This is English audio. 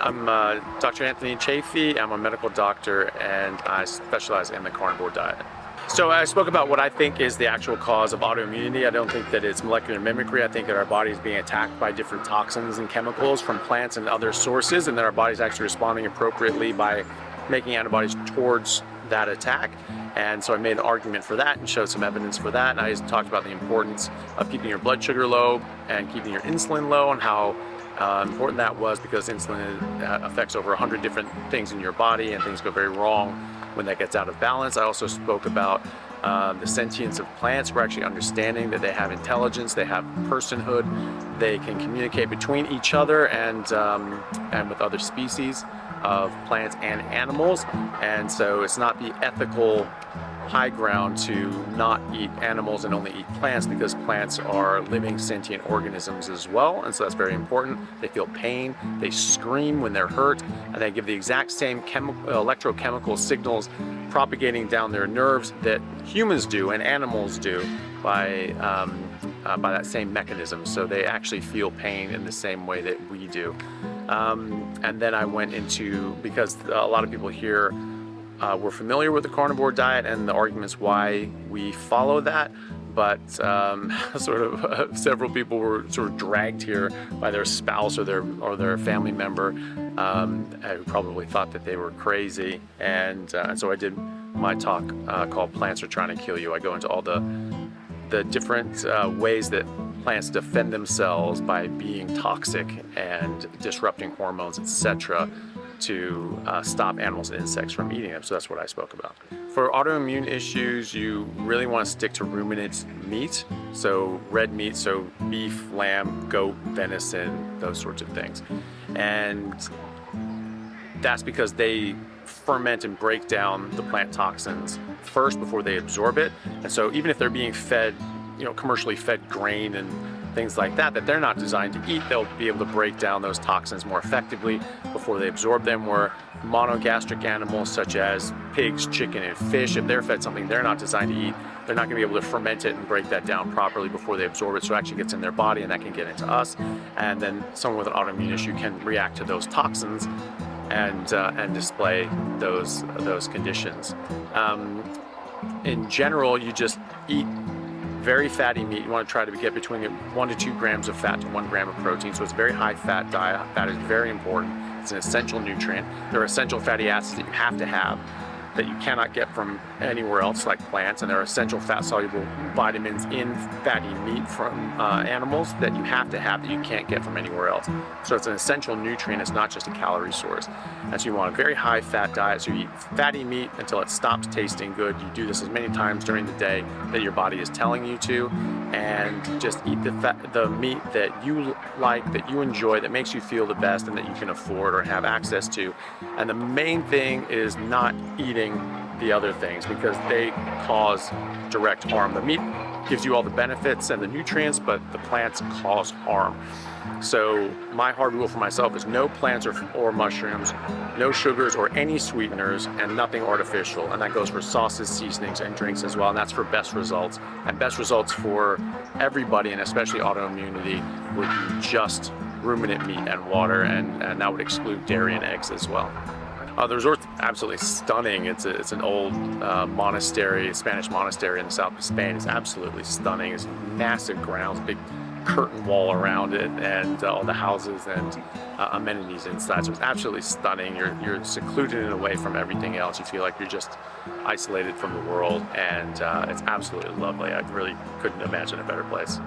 I'm Dr. Anthony Chaffee. I'm a medical doctor and I specialize in the carnivore diet. So I spoke about what I think is the actual cause of autoimmunity. I don't think that it's molecular mimicry. I think that our body is being attacked by different toxins and chemicals from plants and other sources, and that our body is actually responding appropriately by making antibodies towards that attack. And so I made an argument for that and showed some evidence for that. And I talked about the importance of keeping your blood sugar low and keeping your insulin low, and how important that was, because insulin affects over 100 different things in your body, and things go very wrong when that gets out of balance. I also spoke about the sentience of plants. We're actually understanding that they have intelligence, they have personhood, they can communicate between each other and with other species of plants and animals. And so it's not the ethical high ground to not eat animals and only eat plants, because plants are living sentient organisms as well, and so that's very important. They feel pain, they scream when they're hurt, and they give the exact same electrochemical signals propagating down their nerves that humans do and animals do by that same mechanism. So they actually feel pain in the same way that we do. And then I went into, because a lot of people here we're familiar with the carnivore diet and the arguments why we follow that, but several people were sort of dragged here by their spouse or their family member, who probably thought that they were crazy, and so I did my talk called "Plants Are Trying to Kill You." I go into all the different ways that plants defend themselves by being toxic and disrupting hormones, etc., to stop animals and insects from eating them. So that's what I spoke about. For autoimmune issues, you really want to stick to ruminant meat, so red meat, so beef, lamb, goat, venison, those sorts of things. And that's because they ferment and break down the plant toxins first before they absorb it. And so even if they're being fed, commercially fed grain and things like that they're not designed to eat, they'll be able to break down those toxins more effectively before they absorb them. Where monogastric animals such as pigs, chicken, and fish, if they're fed something they're not designed to eat, they're not going to be able to ferment it and break that down properly before they absorb it, so it actually gets in their body and that can get into us. And then someone with an autoimmune issue can react to those toxins and display those conditions. In general, you just eat very fatty meat. You want to try to get between 1 to 2 grams of fat to 1 gram of protein. So it's a very high fat diet. Fat is very important. It's an essential nutrient. There are essential fatty acids that you have to have that you cannot get from anywhere else, like plants, and there are essential fat soluble vitamins in fatty meat from animals that you have to have that you can't get from anywhere else. So it's an essential nutrient. It's not just a calorie source. And so you want a very high fat diet. So you eat fatty meat until it stops tasting good. You do this as many times during the day that your body is telling you to, and just eat the meat that you like, that you enjoy, that makes you feel the best, and that you can afford or have access to. And the main thing is not eating the other things, because they cause direct harm. The meat gives you all the benefits and the nutrients, but the plants cause harm. So my hard rule for myself is no plants or mushrooms, no sugars or any sweeteners, and nothing artificial. And that goes for sauces, seasonings, and drinks as well. And that's for best results. And best results for everybody, and especially autoimmunity, would be just ruminant meat and water, and that would exclude dairy and eggs as well. The resort's absolutely stunning. It's an old monastery, Spanish monastery in the south of Spain. It's absolutely stunning. It's massive grounds, big curtain wall around it, and all the houses and amenities inside. So it's absolutely stunning. You're secluded and away from everything else. You feel like you're just isolated from the world, and it's absolutely lovely. I really couldn't imagine a better place.